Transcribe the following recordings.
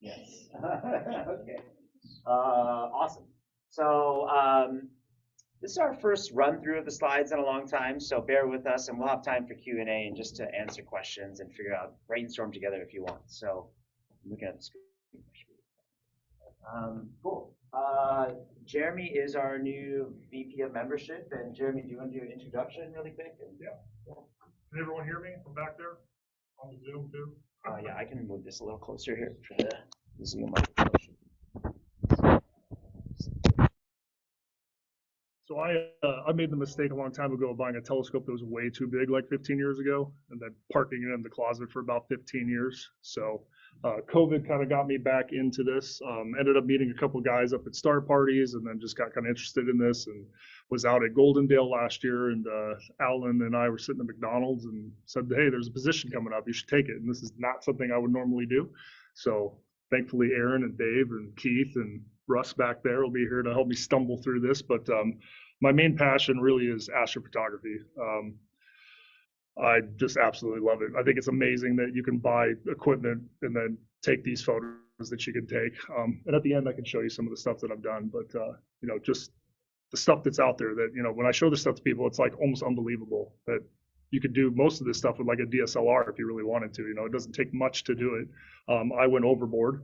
Yes. Okay. Awesome. So this is our first run through of the slides in a long time, so bear with us, and we'll have time for Q&A and just to answer questions and figure out, brainstorm together if you want. So I'm looking at the screen. Cool. Jeremy is our new VP of membership, and Jeremy, do you want to do an introduction really quick? Yeah. Can everyone hear me from back there on the Zoom too? Yeah, I can move this a little closer here for the Zoom. So I made the mistake a long time ago of buying a telescope that was way too big, like 15 years ago, and then parking it in the closet for about 15 years. So COVID kind of got me back into this. Ended up meeting a couple of guys up at star parties, and then just got kind of interested in this, and was out at Goldendale last year, and Alan and I were sitting at McDonald's and said, hey, there's a position coming up, you should take it. And this is not something I would normally do. So thankfully Aaron and Dave and Keith and Russ back there will be here to help me stumble through this. But my main passion really is astrophotography. I just absolutely love it. I think it's amazing that you can buy equipment and then take these photos that you can take. And at the end, I can show you some of the stuff that I've done. But you know, just the stuff that's out there that, you know, when I show this stuff to people, it's like almost unbelievable that you could do most of this stuff with like a DSLR if you really wanted to. You know, it doesn't take much to do it. I went overboard,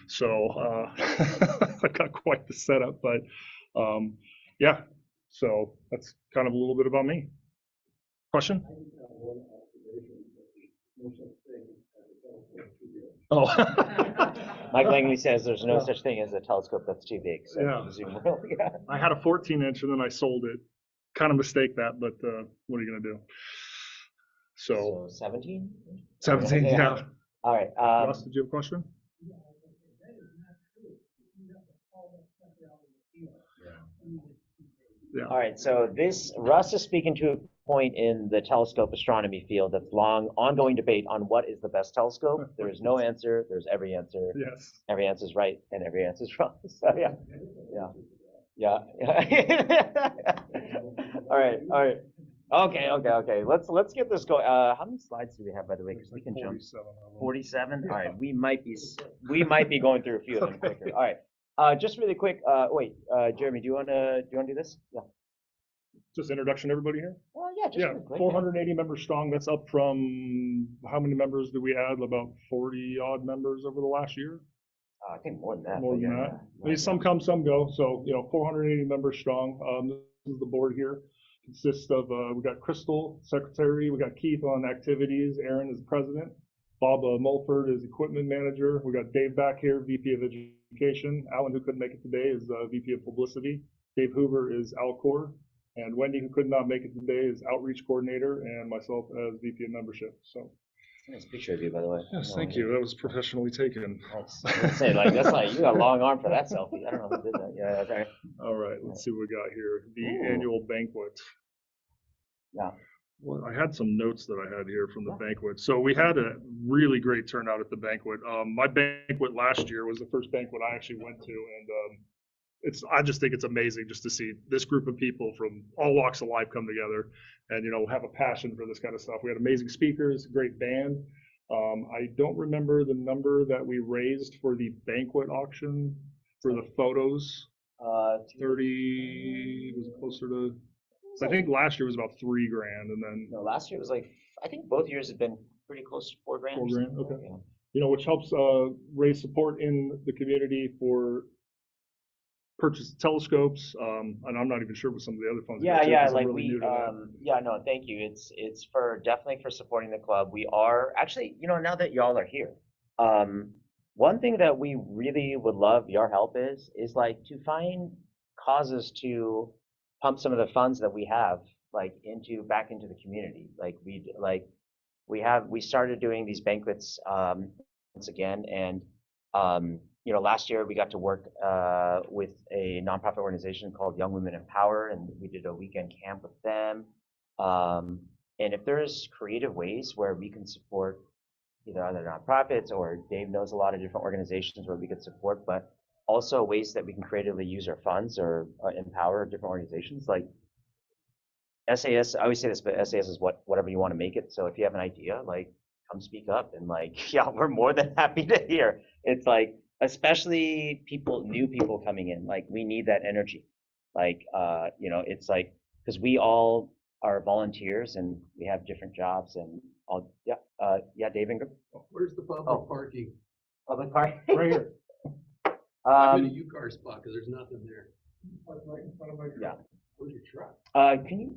so I got quite the setup. But yeah, so that's kind of a little bit about me. Question? Oh. Mike Langley says there's no such thing as a telescope that's too big. So yeah. Zoom will, yeah. I had a 14-inch and then I sold it. Kind of mistake that, but what are you going to do? So 17? 17, yeah. All right. Ross, did you have a question? Yeah. All right. So Russ is speaking to a point in the telescope astronomy field that's long ongoing debate on what is the best telescope. There is no answer. There's every answer. Yes. Every answer is right and every answer is wrong. So yeah. All right. Okay. Let's get this going. How many slides do we have, by the way? Because we can jump. 47. All right. We might be going through a few of them quicker. All right. Just really quick. Wait, Jeremy, do you want to do this? Yeah. Just introduction, everybody here. Well, yeah. Just really quick, 480 members strong. That's up from how many members did we add? About 40 odd members over the last year. I think more than that. More than that. I mean, some come, some go. So, you know, 480 members strong. This is the board here. Consists of, we got Crystal, secretary. We got Keith on activities. Aaron is president. Bob Mulford is equipment manager. We got Dave back here, VP of education. Alan, who couldn't make it today, is VP of publicity. Dave Hoover is Alcor. And Wendy, who could not make it today, is outreach coordinator, and myself as VP of membership. So. Nice picture of you, by the way. Yes, thank you. That was professionally taken. Let's say that's like you got a long arm for that selfie. I don't know who did that. Yeah, that's all right. All right, let's see what we got here. The annual banquet. Yeah. Well, I had some notes that I had here from the banquet. So we had a really great turnout at the banquet. My banquet last year was the first banquet I actually went to, and I just think it's amazing just to see this group of people from all walks of life come together and, you know, have a passion for this kind of stuff. We had amazing speakers, great band. I don't remember the number that we raised for the banquet auction for the photos. 30 was closer to, I think last year was about $3 grand, and then. No, last year was like, I think both years have been pretty close to $4 grand. $4 grand, okay. Yeah. You know, which helps raise support in the community for purchase telescopes, and I'm not even sure what some of the other funds. Yeah, like really no, thank you. It's for definitely for supporting the club. We are actually, you know, now that y'all are here, one thing that we really would love your help is like to find causes to pump some of the funds that we have like back into the community. Like we started doing these banquets once again, and you know, last year we got to work with a nonprofit organization called Young Women in Power, and we did a weekend camp with them. And if there's creative ways where we can support either other nonprofits, or Dave knows a lot of different organizations where we could support, but also ways that we can creatively use our funds or empower different organizations. Like SAS, I always say this, but SAS is whatever you want to make it. So if you have an idea, like come speak up and like, yeah, we're more than happy to hear. It's like, especially new people coming in, like we need that energy. Like, it's like, because we all are volunteers and we have different jobs and all, yeah, Dave Ingram. Where's the public Oh. parking? Public park. Right here. I'm in a U-car spot because there's nothing there. Right in front of my car. Yeah. Where's your truck? Can you,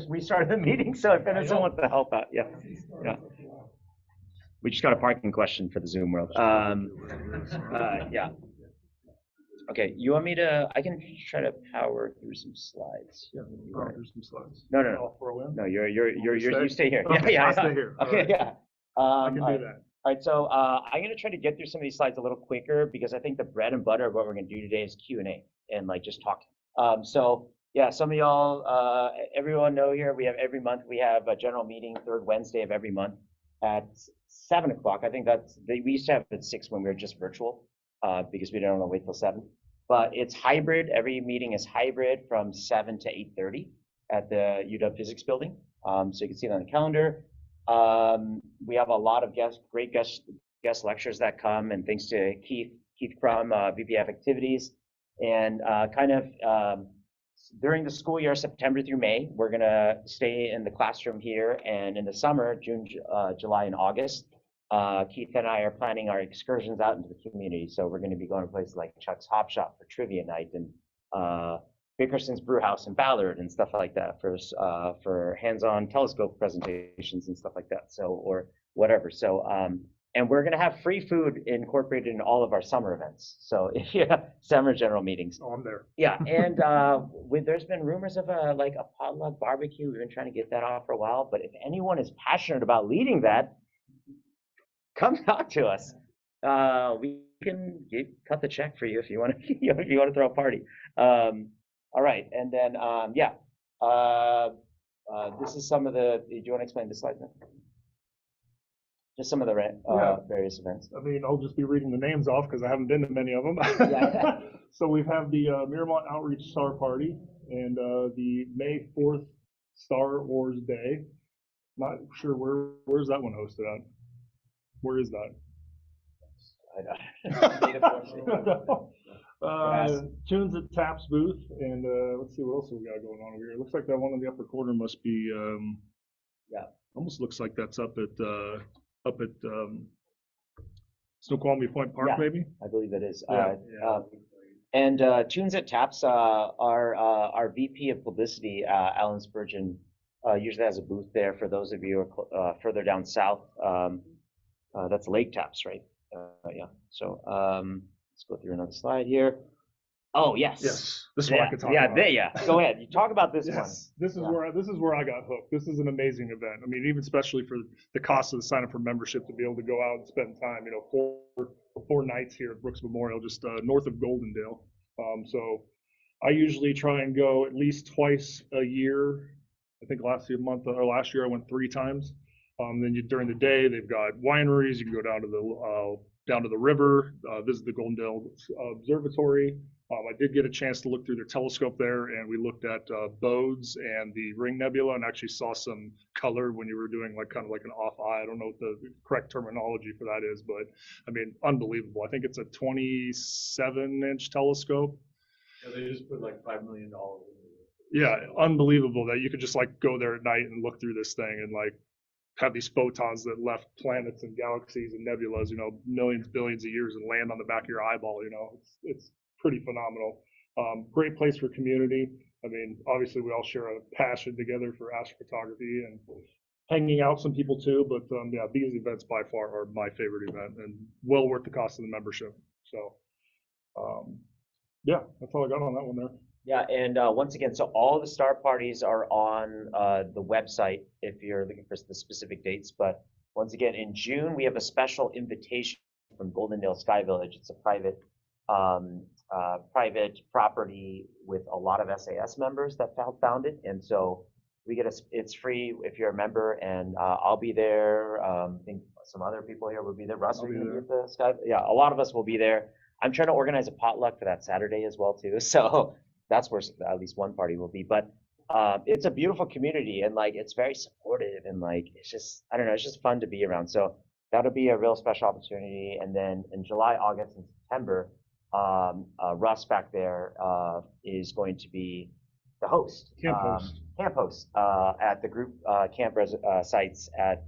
we started the meeting, so if anyone wants to help out, yeah. Yeah. We just got a parking question for the Zoom world. Yeah. Okay, you want me to, I can try to power through some slides. Yeah, there's some slides. No. All for a win? No, you stay here. Okay, Yeah. I'll stay here. Okay, Right. yeah. I can do that. All right, so I'm gonna try to get through some of these slides a little quicker because I think the bread and butter of what we're gonna do today is Q&A and like just talking. So yeah, some of y'all, everyone know here, every month we have a general meeting, third Wednesday of every month at 7 o'clock. I think we used to have it at 6 when we were just virtual because we didn't want to wait till 7. But it's hybrid. Every meeting is hybrid from 7 to 8:30 at the UW Physics Building. So you can see it on the calendar. We have a lot of great guest lectures that come, and thanks to Keith Crum, VPF Activities, and during the school year, September through May, we're gonna stay in the classroom here, and in the summer, June, July, and August, Keith and I are planning our excursions out into the community. So we're gonna be going to places like Chuck's Hop Shop for trivia night, and Bickerson's Brew House in Ballard and stuff like that for hands-on telescope presentations and stuff like that. So, or whatever. So, and we're gonna have free food incorporated in all of our summer events. So if you have summer general meetings. Oh, I'm there. Yeah, and there's been rumors of a potluck barbecue. We've been trying to get that off for a while, but if anyone is passionate about leading that, come talk to us. We can cut the check for you if you want to. If you want to throw a party. All right, and then this is some of the. Do you want to explain the slides now? Just some of the various events. I mean, I'll just be reading the names off because I haven't been to many of them. Yeah. So we have the Miramont Outreach Star Party and the May 4th Star Wars Day. Not sure where's that one hosted at. Where is that? Tunes at Taps booth, and let's see what else we got going on over here. It looks like that one in the upper corner must be. Almost looks like that's up at Snoqualmie Point Park, maybe. I believe it is. Yeah. And Tunes at Taps, our VP of Publicity, Alan Spurgeon, usually has a booth there. For those of you who are further down south, that's Lake Taps, right? Yeah. So let's go through another slide here. Oh yes. Yes. This is what I could talk about. Go ahead. You talk about this one. This is where I got hooked. This is an amazing event. I mean, even especially for the cost of the sign up for membership to be able to go out and spend time. Four nights here at Brooks Memorial, just north of Goldendale. So I usually try and go at least twice a year. I think last year I went 3 times. Then during the day they've got wineries. You can go down to the river, visit the Goldendale Observatory. I did get a chance to look through their telescope there, and we looked at Bodes and the Ring Nebula, and actually saw some color when you were doing kind of like an off eye. I don't know what the correct terminology for that is, but I mean, unbelievable. I think it's a 27-inch telescope. Yeah, they just put like $5 million into it. Yeah, unbelievable that you could just go there at night and look through this thing and have these photons that left planets and galaxies and nebulas, millions, billions of years and land on the back of your eyeball. It's pretty phenomenal. Great place for community. I mean, obviously we all share a passion together for astrophotography and hanging out some people too, but these events by far are my favorite event and well worth the cost of the membership. So that's all I got on that one there. Yeah, and once again, so all the star parties are on the website if you're looking for the specific dates. But once again, in June, we have a special invitation from Goldendale Sky Village. It's a private property with a lot of SAS members that found it. And so it's free if you're a member, and I'll be there. I think some other people here will be there. Russ, are you gonna be at the Sky? Yeah, a lot of us will be there. I'm trying to organize a potluck for that Saturday as well too. So that's where at least one party will be. But it's a beautiful community and like it's very supportive and like it's just I don't know, it's just fun to be around. So that'll be a real special opportunity. And then in July, August, and September, Russ back there is going to be the host, camp host at the group sites at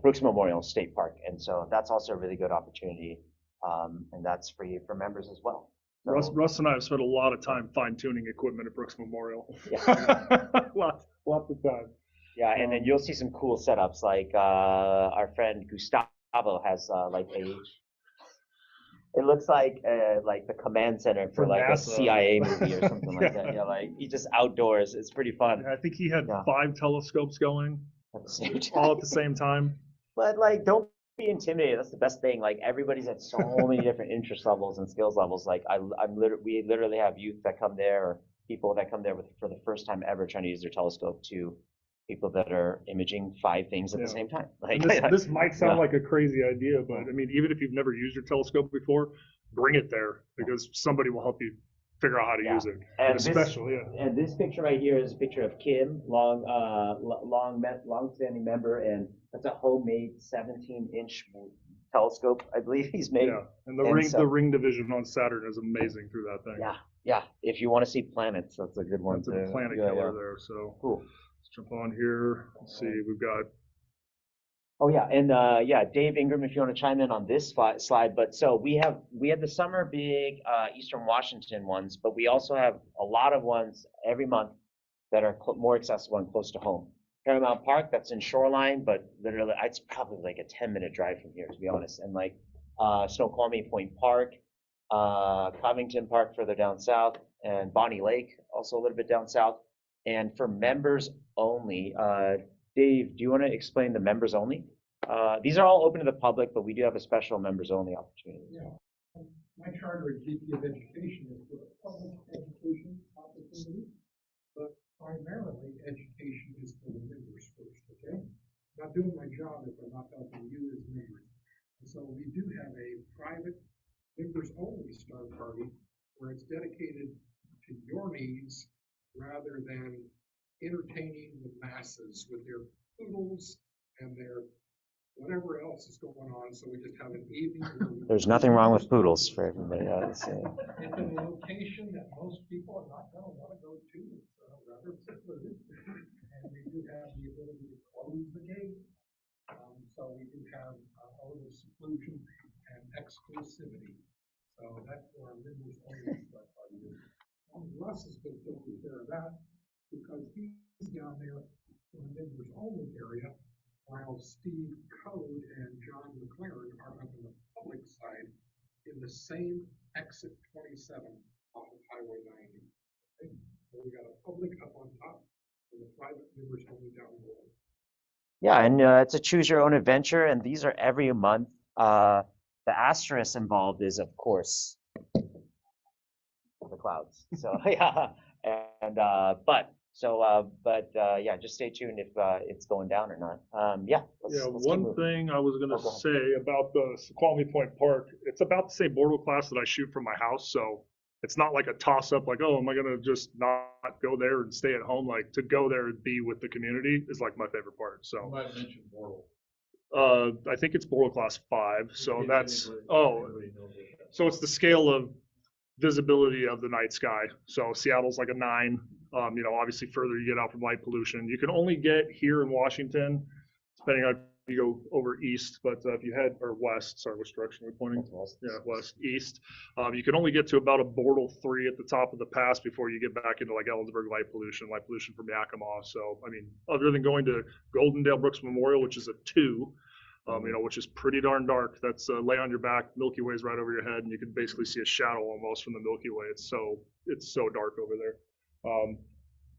Brooks Memorial State Park, and so that's also a really good opportunity, and that's free for members as well. So, Russ and I have spent a lot of time fine-tuning equipment at Brooks Memorial. Yeah. lots of time. Yeah, and then you'll see some cool setups like our friend Gustavo has like it looks like the command center for like NASA. A CIA movie or something like that. Yeah, like he just outdoors. It's pretty fun. Yeah, I think he had 5 telescopes going at the same time. All at the same time. But like, don't be intimidated. That's the best thing. Like everybody's at so many different interest levels and skills levels. Like we literally have youth that come there, or people that come there for the first time ever trying to use their telescope, to people that are imaging 5 things at the same time. Like this might sound like a crazy idea, but I mean, even if you've never used your telescope before, bring it there because somebody will help you figure out how to use it. And and this picture right here is a picture of Kim, long-standing member, and that's a homemade 17-inch telescope, I believe he's made. Yeah, and the ring division on Saturn is amazing through that thing. Yeah. If you want to see planets, that's a good one. That's a planet killer there. So cool. Let's jump on here. Let's see, we've got. Oh yeah, and Dave Ingram, if you want to chime in on this slide. But so we had the summer big Eastern Washington ones, but we also have a lot of ones every month that are more accessible and close to home. Paramount Park, that's in Shoreline, but literally it's probably like a 10-minute drive from here, to be honest. And like Snoqualmie Point Park, Covington Park further down south, and Bonnie Lake also a little bit down south. And for members only, Dave, do you want to explain the members only? These are all open to the public, but we do have a special members only opportunity. Yeah. My charter at GP of Education is for a public education opportunity, but primarily education is for the members first, okay? I'm not doing my job if I'm not helping you as members. And so we do have a private members only star party where it's dedicated to your needs rather than entertaining the masses with their poodles and their whatever else is going on. So we just have an evening. There's nothing wrong with poodles for everybody else. It's a location that most people are not going to want to go to. It's rather secluded, and we do have the ability to close the gate. So we do have a little seclusion and exclusivity. So that's where our members only start party is. Russ has been taking care of that, because he's down there in the members only area, while Steve Code and John McLaren are up in the public side in the same exit 27 off of Highway 90. Okay? So we got a public up on top and the private members only down below. Yeah, and it's a choose your own adventure, and these are every month. The asterisk involved is, of course, the clouds. So yeah, and just stay tuned if it's going down or not. Let's one thing I was gonna say about the Snoqualmie Point Park, it's about the same border class that I shoot from my house, so it's not like a toss up like, oh, am I gonna just not go there and stay at home? Like, to go there and be with the community is like my favorite part. So you might mention Boral. I think it's border class 5, so that's so it's the scale of visibility of the night sky. So Seattle's like a 9. Obviously further you get out from light pollution. You can only get here in Washington, depending on if you go over east, but if you head, or west, sorry, which direction are we pointing? West. Yeah, west, east. You can only get to about a Bortle 3 at the top of the pass before you get back into like Ellensburg light pollution from Yakima. So, I mean, other than going to Goldendale Brooks Memorial, which is a 2, which is pretty darn dark. That's lay on your back, Milky Way's right over your head, and you can basically see a shadow almost from the Milky Way. It's so dark over there.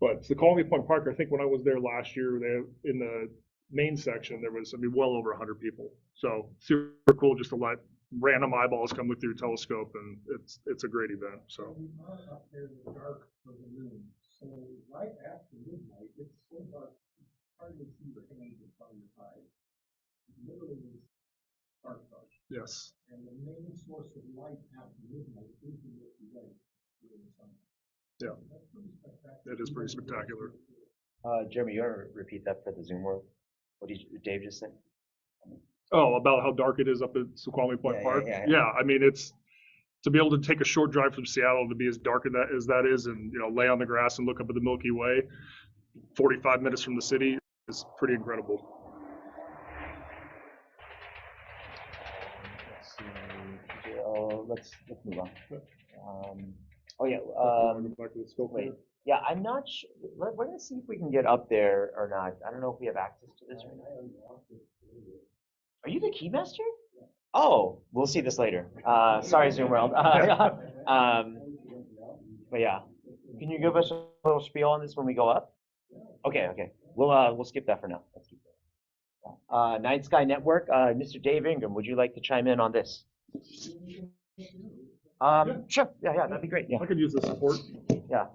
But the Snoqualmie Point Park, I think when I was there last year, in the main section, there was, well over 100 people. So super cool just to let random eyeballs come look through your telescope, and it's a great event. So we are up there in the dark of the moon. So right after midnight, it's so dark, it's hard to see the hands in front of your eyes. Literally dark. yes. And the main source of light after midnight is the Milky Way during the summer. Yeah, it is pretty spectacular. Jeremy, you want to repeat that for the Zoom world? What did Dave just say? Oh, about how dark it is up at Squamish Point Park? Yeah, I mean, it's to be able to take a short drive from Seattle to be as dark as that is, and lay on the grass and look up at the Milky Way, 45 minutes from the city, is pretty incredible. Let's see. Let's move on. Oh yeah. Back to the scope Wait. here. Yeah, I'm not sure. We're gonna see if we can get up there or not. I don't know if we have access to this right now. Are you the keymaster? Oh, we'll see this later. Sorry, Zoom World. But yeah, can you give us a little spiel on this when we go up? Okay. We'll skip that for now. Let's keep that. Night Sky Network. Mr. Dave Ingram, would you like to chime in on this? Sure. Yeah, that'd be great. Yeah. I could use the support. Yeah.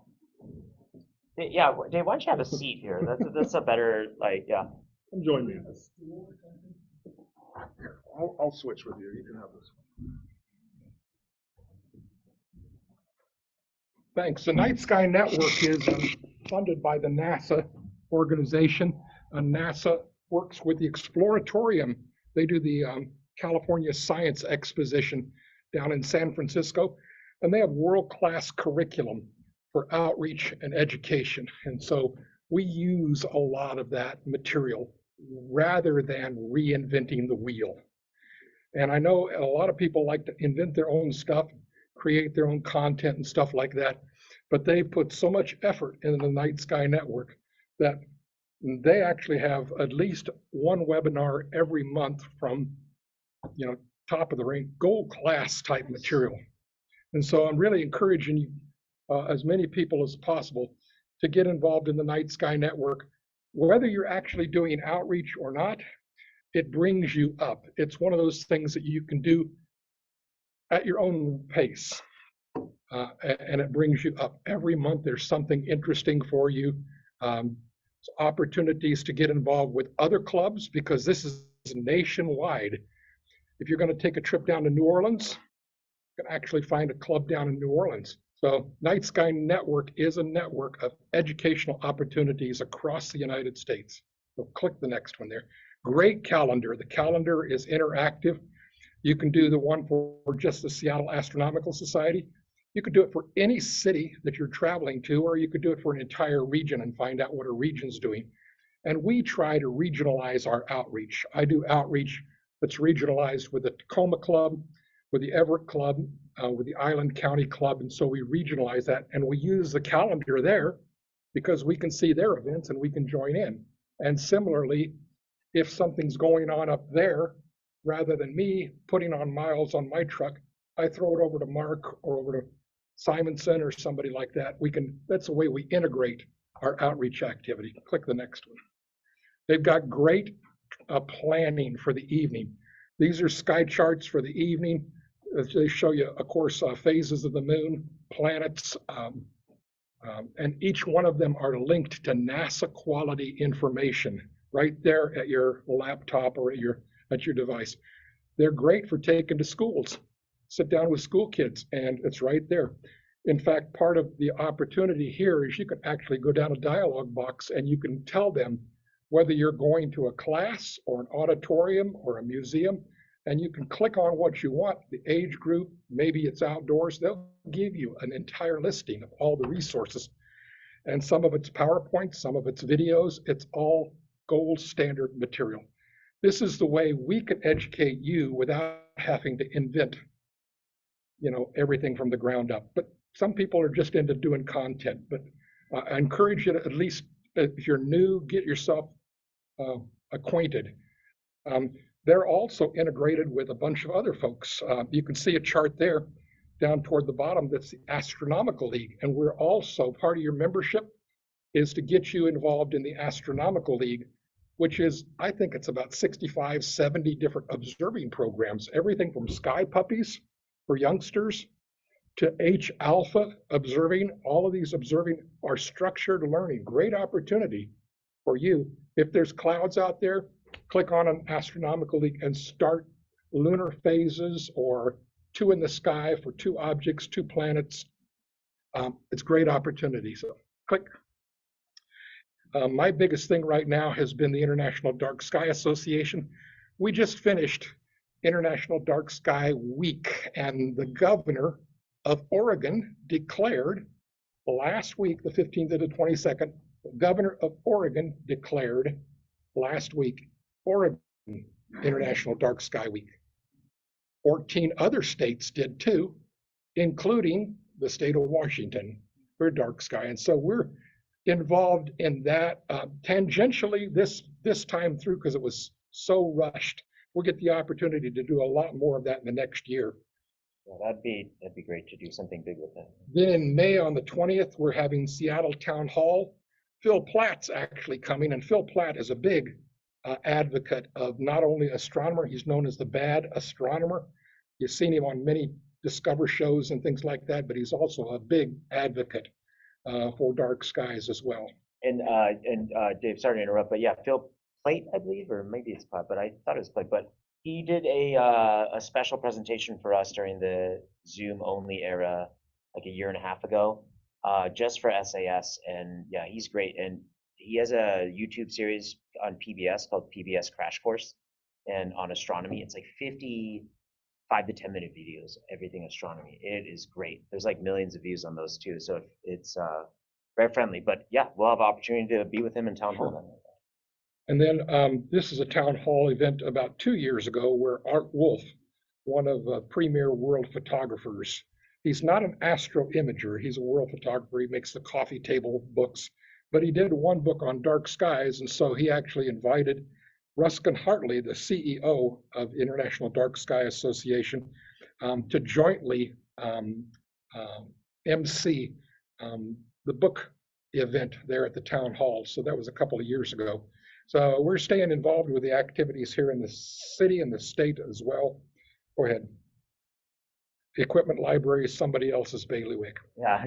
Yeah, Dave, why don't you have a seat here? That's a better, yeah. Come join me. I'll switch with you. You can have this one. Thanks. The Night Sky Network is funded by the NASA organization. NASA works with the Exploratorium. They do the California Science Exposition down in San Francisco, and they have world-class curriculum for outreach and education. And so we use a lot of that material rather than reinventing the wheel. And I know a lot of people like to invent their own stuff, create their own content and stuff like that, but they put so much effort into the Night Sky Network that they actually have at least one webinar every month from, top of the range, gold class type material. And so I'm really encouraging you, as many people as possible, to get involved in the Night Sky Network. Whether you're actually doing outreach or not, it brings you up. It's one of those things that you can do at your own pace, and it brings you up. Every month there's something interesting for you. Opportunities to get involved with other clubs, because this is nationwide. If you're going to take a trip down to New Orleans, you can actually find a club down in New Orleans. So Night Sky Network is a network of educational opportunities across the United States. So click the next one there. Great calendar. The calendar is interactive. You can do the one for just the Seattle Astronomical Society. You could do it for any city that you're traveling to, or you could do it for an entire region and find out what a region's doing. And we try to regionalize our outreach. I do outreach that's regionalized with the Tacoma Club, with the Everett Club, with the Island County Club, and so we regionalize that, and we use the calendar there because we can see their events and we can join in. And similarly, if something's going on up there, rather than me putting on miles on my truck, I throw it over to Mark or over to Simonson or somebody like that. That's the way we integrate our outreach activity. Click the next one. They've got great planning for the evening. These are sky charts for the evening. They show you, of course, phases of the moon, planets, and each one of them are linked to NASA quality information right there at your laptop or at your device. They're great for taking to schools. Sit down with school kids, and it's right there. In fact, part of the opportunity here is you can actually go down a dialog box and you can tell them whether you're going to a class or an auditorium or a museum, and you can click on what you want, the age group, maybe it's outdoors. They'll give you an entire listing of all the resources. And some of it's PowerPoint, some of it's videos. It's all gold standard material. This is the way we can educate you without having to invent, everything from the ground up. But some people are just into doing content. But I encourage you to, at least if you're new, get yourself acquainted. They're also integrated with a bunch of other folks. You can see a chart there down toward the bottom that's the Astronomical League. And we're also, part of your membership is to get you involved in the Astronomical League, which is, I think it's about 65, 70 different observing programs, everything from sky puppies for youngsters to H alpha observing. All of these observing are structured learning. Great opportunity for you. If there's clouds out there, click on an Astronomical League and start lunar phases or two in the sky for two objects, two planets. it's a great opportunity. So click. My biggest thing right now has been the International Dark Sky Association. We just finished International Dark Sky Week, and the governor of Oregon declared last week, the 15th to the 22nd, the governor of Oregon declared last week Oregon International Dark Sky Week. 14 other states did too, including the state of Washington for dark sky. And so we're involved in that tangentially this time through, because it was so rushed. We'll get the opportunity to do a lot more of that in the next year. Yeah, that'd be great to do something big with that. Then in May on the 20th, we're having Seattle Town Hall. Phil Platt's actually coming, and Phil Platt is a big advocate of not only astronomer, he's known as the bad astronomer. You've seen him on many Discover shows and things like that, but he's also a big advocate for dark skies as well. And Dave, sorry to interrupt, but yeah, Phil Plate, I believe, or maybe it's Platt, but I thought it was Plate. But he did a special presentation for us during the Zoom only era, like a year and a half ago, just for SAS. And yeah, he's great. And he has a YouTube series on PBS called PBS Crash Course, and on astronomy, it's like 5 to 10 minute videos, everything astronomy. It is great. There's like millions of views on those too, so it's very friendly. But yeah, we'll have opportunity to be with him in town hall. And then this is a town hall event about 2 years ago where Art Wolf, one of the premier world photographers, he's not an astro imager, he's a world photographer. He makes the coffee table books, but he did one book on dark skies, and so he actually invited Ruskin Hartley, the CEO of International Dark Sky Association, to jointly MC the book event there at the town hall. So that was a couple of years ago. So we're staying involved with the activities here in the city and the state as well. Go ahead. The equipment library is somebody else's bailiwick. Yeah,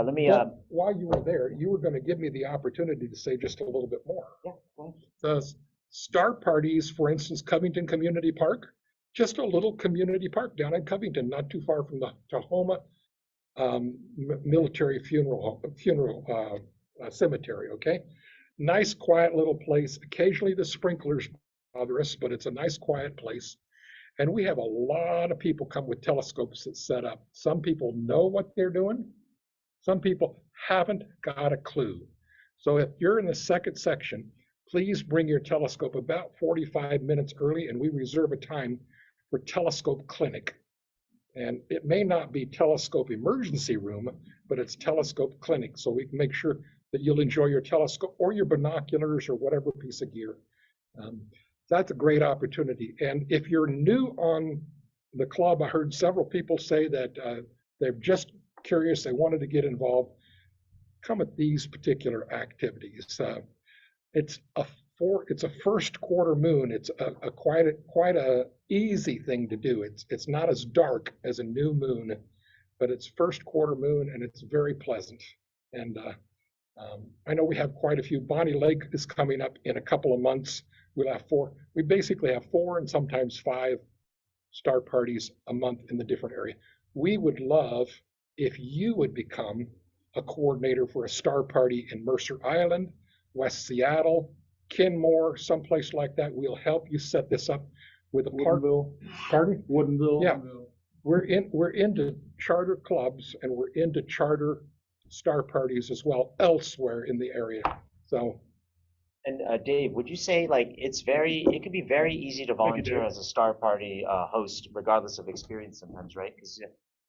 let me. While you were there, you were going to give me the opportunity to say just a little bit more. Yeah. Well. The star parties, for instance, Covington Community Park, just a little community park down in Covington, not too far from the Tahoma military funeral cemetery. Okay, nice quiet little place. Occasionally the sprinklers bother us, but it's a nice quiet place. And we have a lot of people come with telescopes that set up. Some people know what they're doing. Some people haven't got a clue. So if you're in the second section, please bring your telescope about 45 minutes early, and we reserve a time for telescope clinic. And it may not be telescope emergency room, but it's telescope clinic. So we can make sure that you'll enjoy your telescope or your binoculars or whatever piece of gear. That's a great opportunity. And if you're new on the club, I heard several people say that they're just curious, they wanted to get involved. Come at these particular activities. It's a first quarter moon. It's a quite a easy thing to do. It's not as dark as a new moon, but it's first quarter moon and it's very pleasant. And I know we have quite a few. Bonnie Lake is coming up in a couple of months. We'll have 4. We basically have 4 and sometimes 5 star parties a month in the different area. We would love if you would become a coordinator for a star party in Mercer Island, West Seattle, Kenmore, someplace like that. We'll help you set this up with a Woodinville. Pardon? Woodinville. Yeah. We're into charter clubs and we're into charter star parties as well elsewhere in the area. So. And Dave, would you say like it could be very easy to volunteer as a star party host, regardless of experience sometimes, right? Because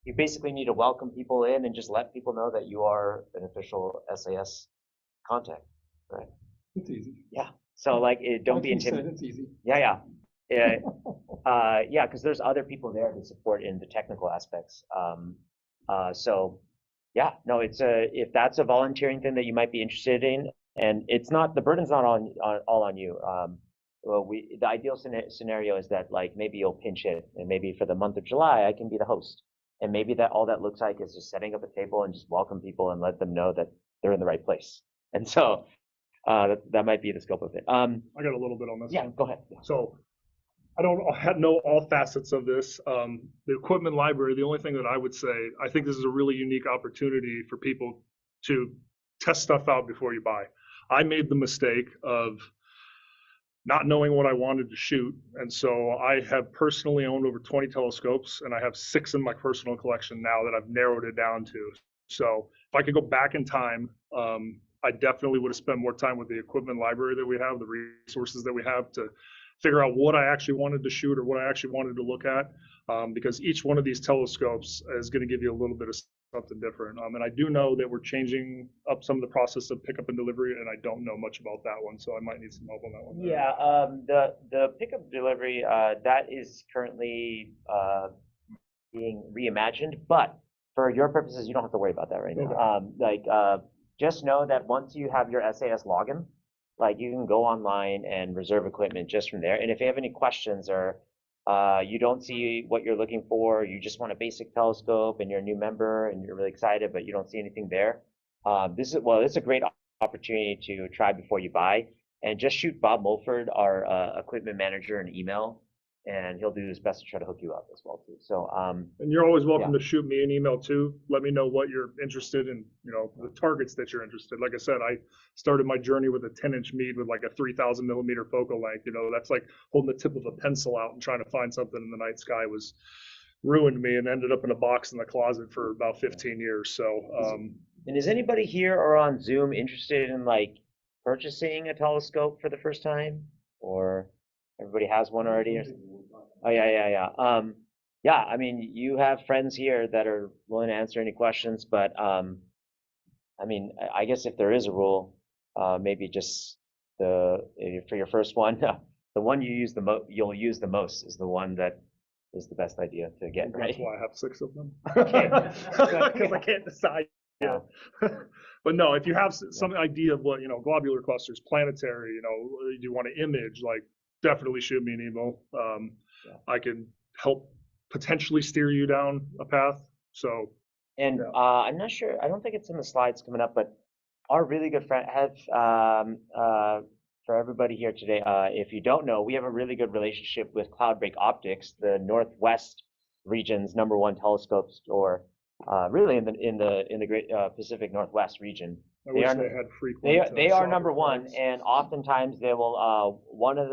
you basically need to welcome people in and just let people know that you are an official SAS contact, right? It's easy. Yeah. So like, don't be intimidated. It's easy. Yeah. Yeah, because there's other people there to support in the technical aspects. So yeah, no, if that's a volunteering thing that you might be interested in, and it's not, the burden's not all on you. Well, the ideal scenario is that like maybe you'll pinch it, and maybe for the month of July I can be the host, and maybe that all that looks like is just setting up a table and just welcome people and let them know that they're in the right place. And so that might be the scope of it. I got a little bit on this. Yeah, go ahead. So I don't know all facets of this. The equipment library, the only thing that I would say, I think this is a really unique opportunity for people to test stuff out before you buy. I made the mistake of not knowing what I wanted to shoot. And so I have personally owned over 20 telescopes, and I have 6 in my personal collection now that I've narrowed it down to. So if I could go back in time, I definitely would have spent more time with the equipment library that we have, the resources that we have to figure out what I actually wanted to shoot or what I actually wanted to look at, because each one of these telescopes is going to give you a little bit of something different. And I do know that we're changing up some of the process of pickup and delivery, and I don't know much about that one, so I might need some help on that one. Yeah, the pickup delivery that is currently being reimagined, but for your purposes, you don't have to worry about that right now. Okay. Just know that once you have your SAS login, like you can go online and reserve equipment just from there. And if you have any questions or you don't see what you're looking for, you just want a basic telescope and you're a new member and you're really excited, but you don't see anything there, this is a great opportunity to try before you buy. And just shoot Bob Mulford, our equipment manager, an email, and he'll do his best to try to hook you up as well too. So and you're always welcome to shoot me an email too. Let me know what you're interested in, the targets that you're interested. Like I said, I started my journey with a 10-inch mead with like a 3,000 millimeter focal length. That's like holding the tip of a pencil out and trying to find something in the night sky was ruined me and ended up in a box in the closet for about 15 years. So and is anybody here or on Zoom interested in like purchasing a telescope for the first time, or everybody has one already? Oh yeah. Yeah, I mean, you have friends here that are willing to answer any questions, but I mean, I guess if there is a rule, maybe just for your first one, the one you'll use the most is the one that is the best idea to get. That's why I have 6 of them. Okay. Because I can't decide. Yeah. But no, if you have some idea of what, globular clusters, planetary, do you want to image, like definitely shoot me an email. I can help potentially steer you down a path. So. And I'm not sure, I don't think it's in the slides coming up, but our really good friend have, for everybody here today, if you don't know, we have a really good relationship with Cloudbreak Optics, the Northwest region's #1 telescope store, really in the great Pacific Northwest region. I wish they had frequent. They are #1, and oftentimes they will. One of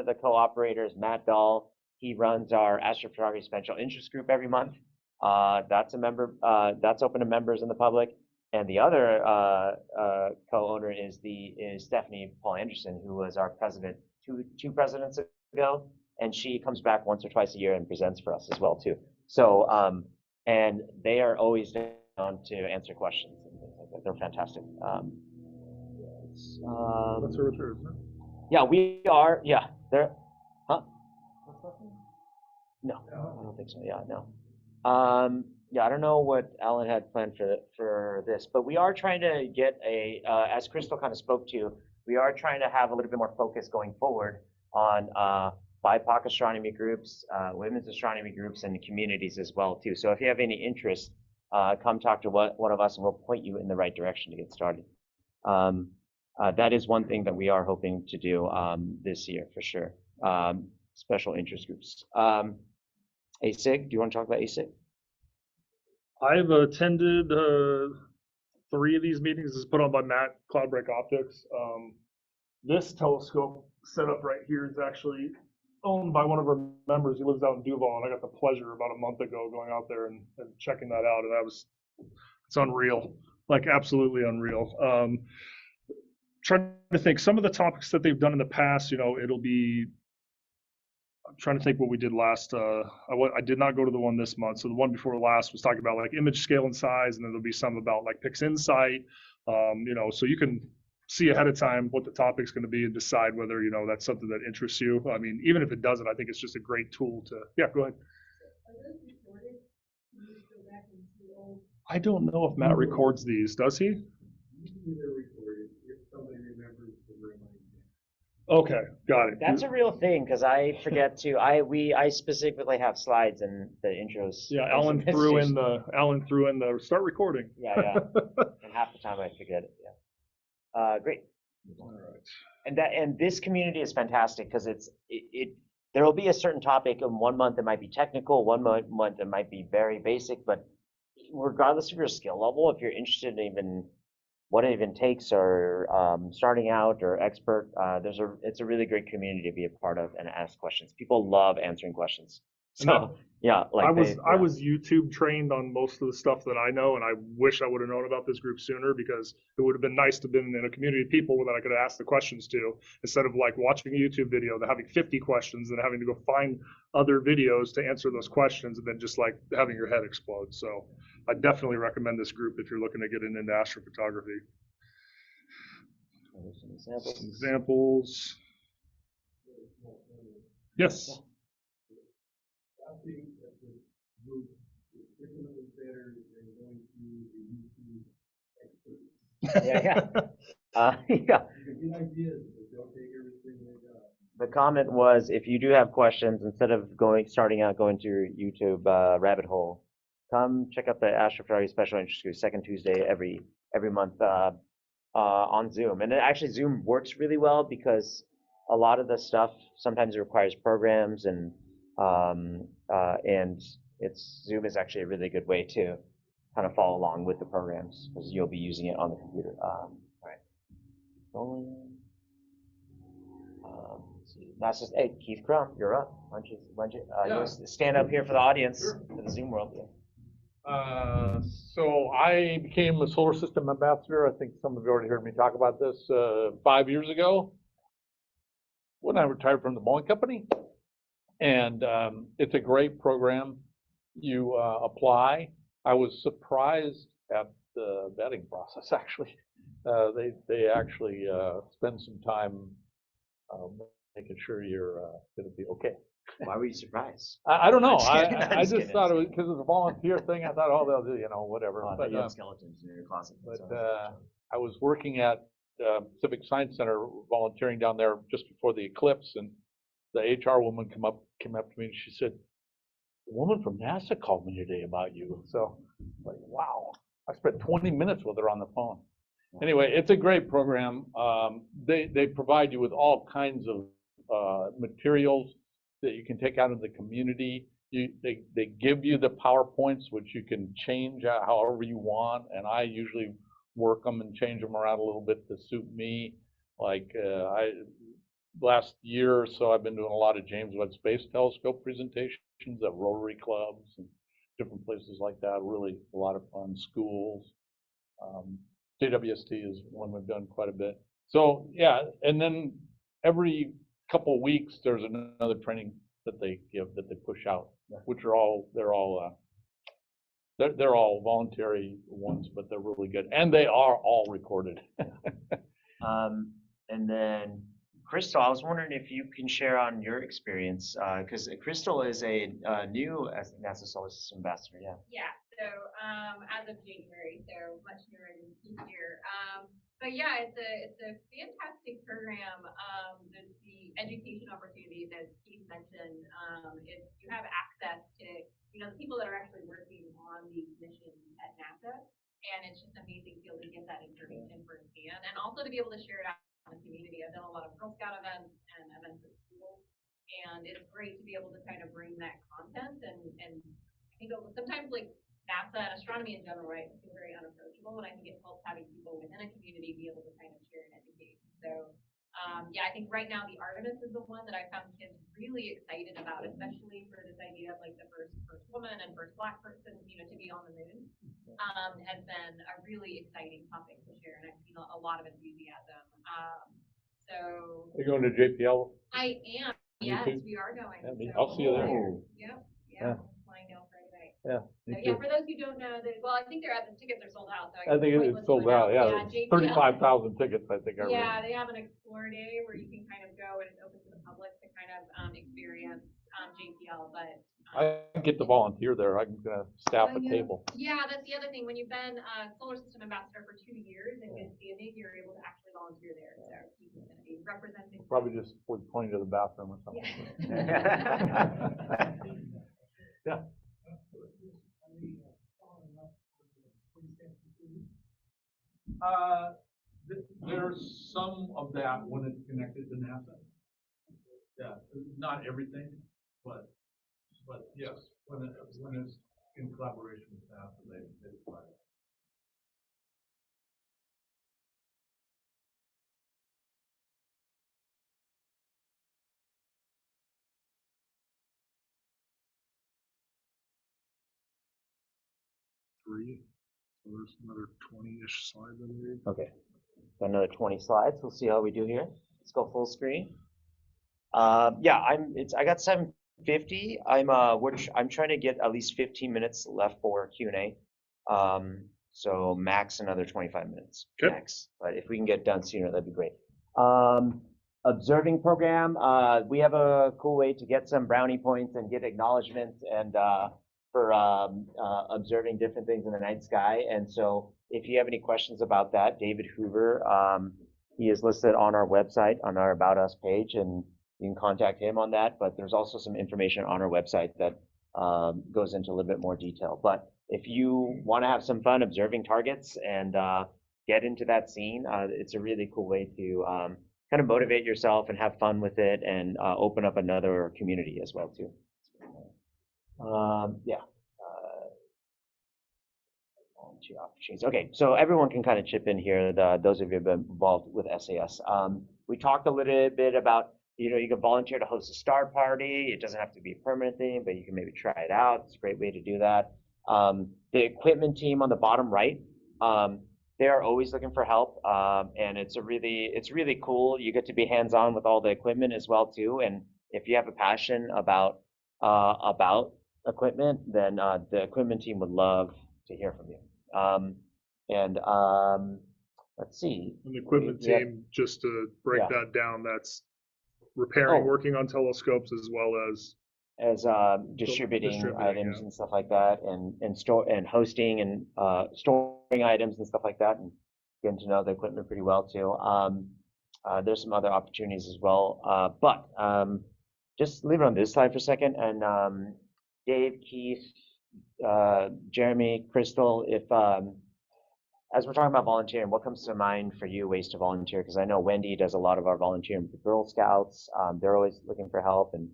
the co-operators, Matt Dahl, he runs our astrophotography special interest group every month. That's a member. That's open to members and the public. And the other co-owner is Stephanie Paul Anderson, who was our president two presidents ago, and she comes back once or twice a year and presents for us as well too. So and they are always down to answer questions and things like that. They're fantastic. That's a return, huh? Yeah, we are. Yeah, they're. Huh? No, I don't think so. Yeah, no. Yeah, I don't know what Alan had planned for this, but we are trying to get as Crystal kind of spoke to, we are trying to have a little bit more focus going forward on BIPOC astronomy groups, women's astronomy groups, and communities as well too. So if you have any interest, come talk to one of us, and we'll point you in the right direction to get started. That is one thing that we are hoping to do this year for sure. Special interest groups. ASIG, do you want to talk about ASIG? I've attended 3 of these meetings. This is put on by Matt, Cloudbreak Optics. This telescope setup right here is actually owned by one of our members. He lives out in Duval, and I got the pleasure about a month ago going out there and checking that out, and it's unreal, like absolutely unreal. Trying to think some of the topics that they've done in the past. It'll be. I'm trying to think what we did last. I did not go to the one this month. So the one before last was talking about like image scale and size, and then there'll be some about like PixInsight. So you can see ahead of time what the topic's going to be and decide whether that's something that interests you. I mean, even if it doesn't, I think it's just a great tool to. Yeah, go ahead. I don't know if Matt records these. Does he? Okay, got it. That's a real thing because I forget to. I specifically have slides and the intros. Yeah, Alan threw in the start recording. Yeah. And half the time I forget it. Yeah. Great. All right. And this community is fantastic because there will be a certain topic, and 1 month it might be technical, month it might be very basic, but regardless of your skill level, if you're interested in even what it even takes, or starting out or expert, it's a really great community to be a part of and ask questions. People love answering questions. So yeah, like I was YouTube trained on most of the stuff that I know, and I wish I would have known about this group sooner, because it would have been nice to have been in a community of people that I could ask the questions to, instead of like watching a YouTube video, having 50 questions and having to go find other videos to answer those questions, and then just like having your head explode. So I definitely recommend this group if you're looking to get into astrophotography. Some Examples. Yes. I think that the group is definitely better than going through the YouTube experts. Yeah. You can get ideas, but don't take everything they got. The comment was, if you do have questions, instead of starting out going to your YouTube rabbit hole, come check out the Astrophotography Special Interest Group, second Tuesday every month on Zoom. And actually, Zoom works really well because a lot of the stuff sometimes it requires programs, and Zoom is actually a really good way to kind of follow along with the programs, because you'll be using it on the computer. All right. That's just, hey, Keith Crum, you're up. Why don't you Yeah. want to stand up here for the audience, Sure. for the Zoom world? So I became a solar system ambassador. I think some of you already heard me talk about this 5 years ago when I retired from the Boeing company. And it's a great program. You apply. I was surprised at the vetting process, actually. They actually spend some time making sure you're going to be okay. Why were you surprised? I don't know. I'm just kidding. I just thought it was because it was a volunteer thing. I thought, oh, they'll do, whatever. Oh, But you have skeletons in your closet. but so. I was working at Civic Science Center, volunteering down there just before the eclipse, and the HR woman came up to me and she said, "The woman from NASA called me today about you." So, like, wow! I spent 20 minutes with her on the phone. Anyway, it's a great program. They provide you with all kinds of materials that you can take out into the community. They give you the PowerPoints, which you can change out however you want, and I usually work them and change them around a little bit to suit me. Like last year or so, I've been doing a lot of James Webb Space Telescope presentations at Rotary clubs and different places like that. Really a lot of fun. Schools. JWST is one we've done quite a bit. So yeah, and then every couple of weeks there's another training that they give, that they push out, which are all they're all voluntary ones, but they're really good, and they are all recorded. And then Crystal, I was wondering if you can share on your experience, because Crystal is a new NASA Solar System ambassador. Yeah. Yeah, so as of January, so much newer than Keith here. But yeah, it's a fantastic program. The education opportunities, as Keith mentioned, if you have access to the people that are actually working on these missions at NASA, and it's just amazing to be able to get that information firsthand, and also to be able to share it out in the community. I've done a lot of Girl Scout events and events at schools, and it's great to be able to kind of bring that content, and I think sometimes like NASA and astronomy in general, right, it's very unapproachable, and I think it helps having people within a community be able to kind of share and educate. So yeah, I think right now the Artemis is the one that I found kids really excited about, especially for this idea of like the first woman and first Black person, to be on the moon. Has been a really exciting topic to share, and I've seen a lot of enthusiasm. So You're going to JPL? I am. Yes, we are going. Yeah, So I'll see you there. Yep. Yeah. Flying down Friday night. Yeah. So yeah, for those who don't know, I think the tickets are sold out. So I think it's sold out. Yeah, JPL. 35,000 tickets. I think I read. Yeah, they have an Explore Day where you can kind of go and it's open to the public to kind of experience JPL. But I get to volunteer there. I'm gonna staff a table. Yeah, that's the other thing. When you've been a solar system ambassador for 2 years in good standing, you're able to actually volunteer there. So he's going to be representing. Probably just pointing to the bathroom or something. Yeah. Yeah. There's some of that when it's connected to NASA. Yeah, not everything, but yes, when it's in collaboration with staff, they provide it. Three. So there's another 20-ish slides, I believe. Okay, got another 20 slides. We'll see how we do here. Let's go full screen. Yeah, I got 7:50. I'm trying to get at least 15 minutes left for Q&A. So max another 25 minutes, Okay. max. But if we can get done sooner, that'd be great. Observing program, we have a cool way to get some brownie points and get acknowledgement and for observing different things in the night sky. And so if you have any questions about that, David Hoover, he is listed on our website on our About Us page, and you can contact him on that. But there's also some information on our website that goes into a little bit more detail. But if you want to have some fun observing targets and get into that scene, it's a really cool way to kind of motivate yourself and have fun with it and open up another community as well too. Yeah. Volunteer opportunities. Okay, so everyone can kind of chip in here. Those of you who have been involved with SAS. We talked a little bit about, you can volunteer to host a star party. It doesn't have to be a permanent thing, but you can maybe try it out. It's a great way to do that. The equipment team on the bottom right, they are always looking for help, and it's really cool. You get to be hands-on with all the equipment as well too. And if you have a passion about equipment, then the equipment team would love to hear from you. Let's see. And the equipment team, just to break that down, that's repairing, working on telescopes, as well as distributing items and stuff like that, and store and hosting and storing items and stuff like that, and getting to know the equipment pretty well too. There's some other opportunities as well, but just leave it on this slide for a second. And Dave, Keith, Jeremy, Crystal, if as we're talking about volunteering, what comes to mind for you, ways to volunteer? Because I know Wendy does a lot of our volunteering with the Girl Scouts. They're always looking for help. And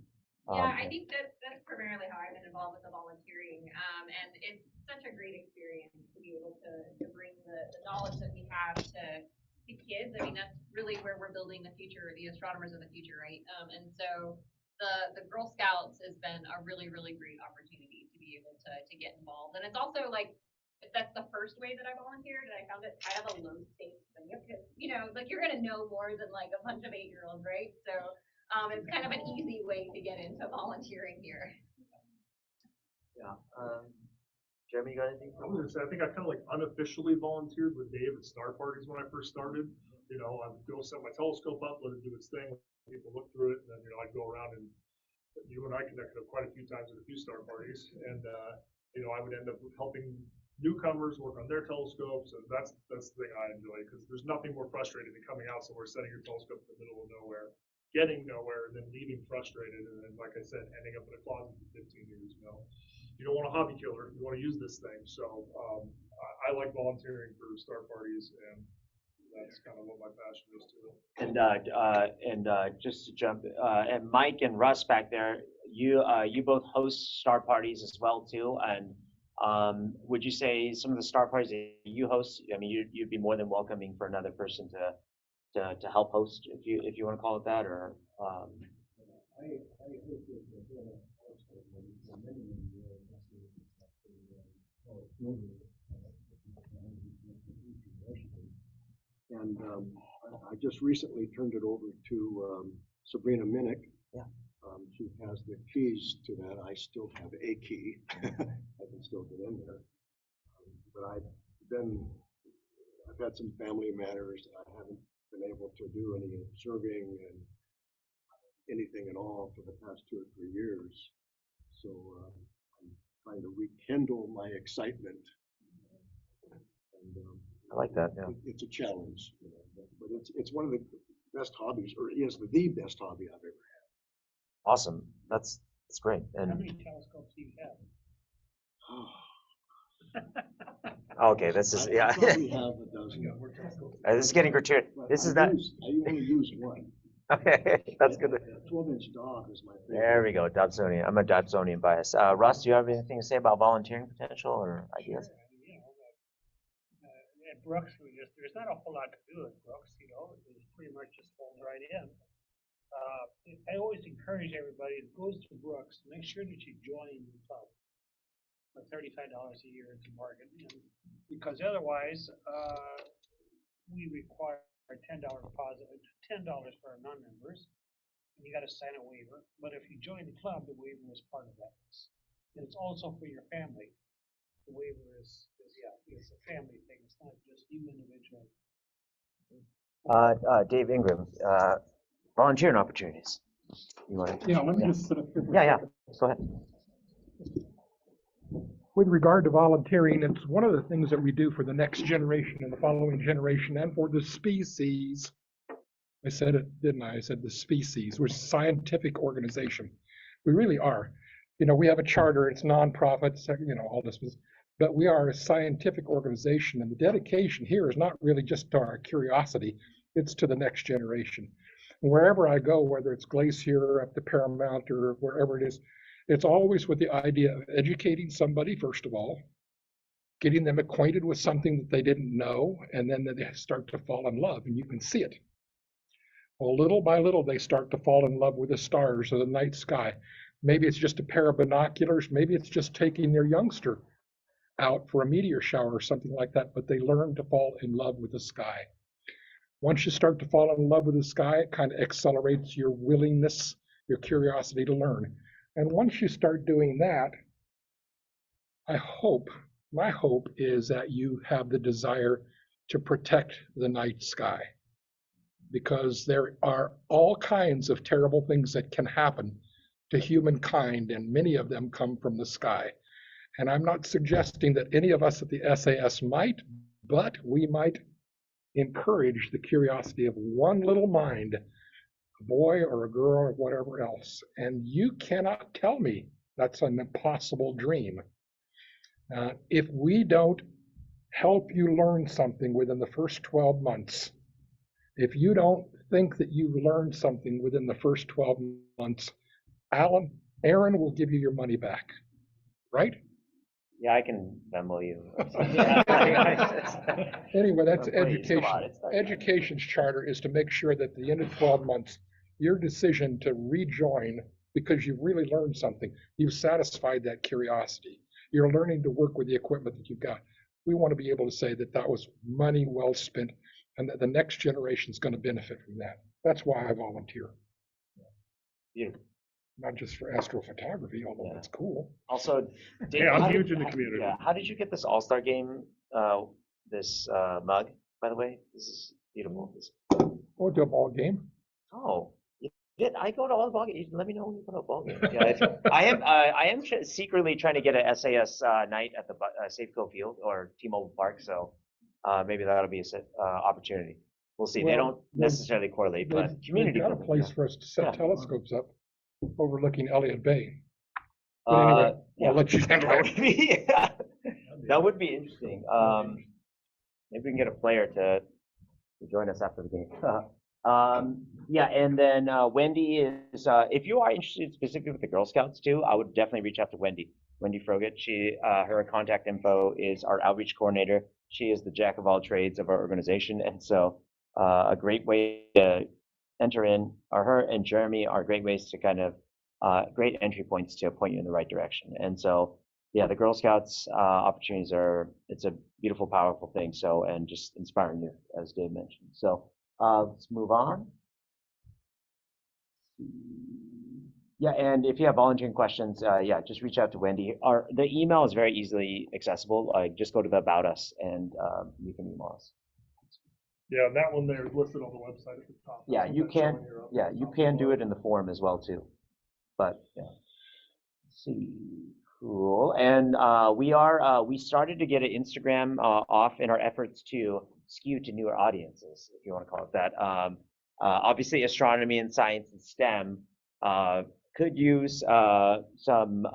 yeah, I think that's primarily how I've been involved with the volunteering, and it's such a great experience to be able to bring the knowledge that we have to kids. I mean, that's really where we're building the future, the astronomers of the future, right? And so the Girl Scouts has been a really, really great opportunity to be able to get involved. And it's also like, that's the first way that I volunteered, and I found it, I have a low stakes thing, because, like you're gonna know more than like a bunch of 8-year-olds, right? So it's kind of an easy way to get into volunteering here. Yeah. Jeremy, you got anything? I was gonna say, I think I kind of like unofficially volunteered with Dave at star parties when I first started. I'd go set my telescope up, let it do its thing, people look through it, and then I'd go around, and you and I connected up quite a few times at a few star parties, and I would end up helping newcomers work on their telescopes, and that's the thing I enjoy, because there's nothing more frustrating than coming out somewhere, setting your telescope in the middle of nowhere, getting nowhere, and then leaving frustrated, and then, like I said, ending up in a closet for 15 years. You don't want a hobby killer. You want to use this thing. So I like volunteering for star parties, and that's kind of what my passion is too. And just to jump, and Mike and Russ back there, you both host star parties as well too, and would you say some of the star parties that you host, I mean, you'd be more than welcoming for another person to help host, if you want to call it that, or I hosted for many years. And I just recently turned it over to Sabrina Minnick. Yeah. She has the keys to that. I still have a key. I can still get in there. But I've had some family matters. I haven't been able to do any observing and anything at all for the past 2 or 3 years. So I'm trying to rekindle my excitement. And I like that. Yeah. It's a challenge, but it's one of the best hobbies, or it is the best hobby I've ever had. Awesome. That's great. And How many telescopes do you have? okay, this is I probably have a dozen. This is getting gratuitous. This is not. I only use one. Okay, that's good. Yeah, 12-inch dog is my favorite. There we go, Dodsonian. I'm a Dodsonian bias. Russ, do you have anything to say about volunteering potential or ideas? Sure, and, you know, at Brooks, there's not a whole lot to do at Brooks, you know, it's pretty much just falls right in. I always encourage everybody that goes to Brooks, make sure that you join the club. For $35 a year, it's a bargain, because otherwise, we require a $10 deposit, $10 for our non-members, and you gotta sign a waiver, but if you join the club, the waiver is part of that. And it's also for your family. The waiver yeah, it's a family thing, it's not just you individually. Dave Ingram, volunteering opportunities. You want to? Yeah, let me just sit up here. Yeah, go ahead. With regard to volunteering, it's one of the things that we do for the next generation and the following generation and for the species. I said it, didn't I? I said the species. We're a scientific organization. We really are. You know, we have a charter, it's nonprofit, you know, all this, but we are a scientific organization, and the dedication here is not really just to our curiosity, it's to the next generation. Wherever I go, whether it's Glacier or up to Paramount or wherever it is, it's always with the idea of educating somebody, first of all, getting them acquainted with something that they didn't know, and then they start to fall in love, and you can see it. Well, little by little, they start to fall in love with the stars or the night sky. Maybe it's just a pair of binoculars, maybe it's just taking their youngster out for a meteor shower or something like that, but they learn to fall in love with the sky. Once you start to fall in love with the sky, it kind of accelerates your willingness, your curiosity to learn. And once you start doing that, my hope is that you have the desire to protect the night sky, because there are all kinds of terrible things that can happen to humankind, and many of them come from the sky. And I'm not suggesting that any of us at the SAS might, but we might encourage the curiosity of one little mind, a boy or a girl or whatever else. And you cannot tell me that's an impossible dream. If we don't help you learn something within the first 12 months, if you don't think that you've learned something within the first 12 months, Aaron will give you your money back, right? Yeah, I can Venmo you. Anyway, that's Please, come education. on, it's not- Education's charter is to make sure that at the end of 12 months, your decision to rejoin because you've really learned something, you've satisfied that curiosity. You're learning to work with the equipment that you've got. We want to be able to say that that was money well spent and that the next generation is going to benefit from that. That's why I volunteer. Beautiful. Not just for astrophotography, although that's cool. Also, Dave, Yeah, I'm how huge did- in the community. Yeah, how did you get this All-Star game, this mug, by the way? This is beautiful. Or to a ball game. Oh, you did. I go to all the ball games. Let me know when you go to a ball game. Yeah, I am secretly trying to get a SAS night at the Safeco Field or T-Mobile Park, so maybe that'll be a opportunity. We'll see. They Well, don't necessarily correlate, but community. They've got a club, place yeah. for us to set Yeah. telescopes up overlooking Elliott Bay. But anyway, Yeah, I'll let you that handle would it. be that would be interesting. Maybe we can get a player to join us after the game. Yeah, and then Wendy is, if you are interested specifically with the Girl Scouts too, I would definitely reach out to Wendy Froget. She, her contact info is our outreach coordinator. She is the jack of all trades of our organization, and so a great way to enter in, or her and Jeremy are great ways to kind of great entry points to point you in the right direction. And so, yeah, the Girl Scouts opportunities it's a beautiful, powerful thing. So, and just inspiring you, as Dave mentioned. So let's move on. Yeah, and if you have volunteering questions, yeah, just reach out to Wendy. The email is very easily accessible. Just go to the About Us and you can email us. Yeah, that one there is listed on the website at the top. Yeah, Isn't you that can. showing your Yeah, you can do it in the form as well too. But yeah. Let's see, cool. And we started to get an Instagram off in our efforts to skew to newer audiences, if you want to call it that. Obviously, astronomy and science and STEM could use some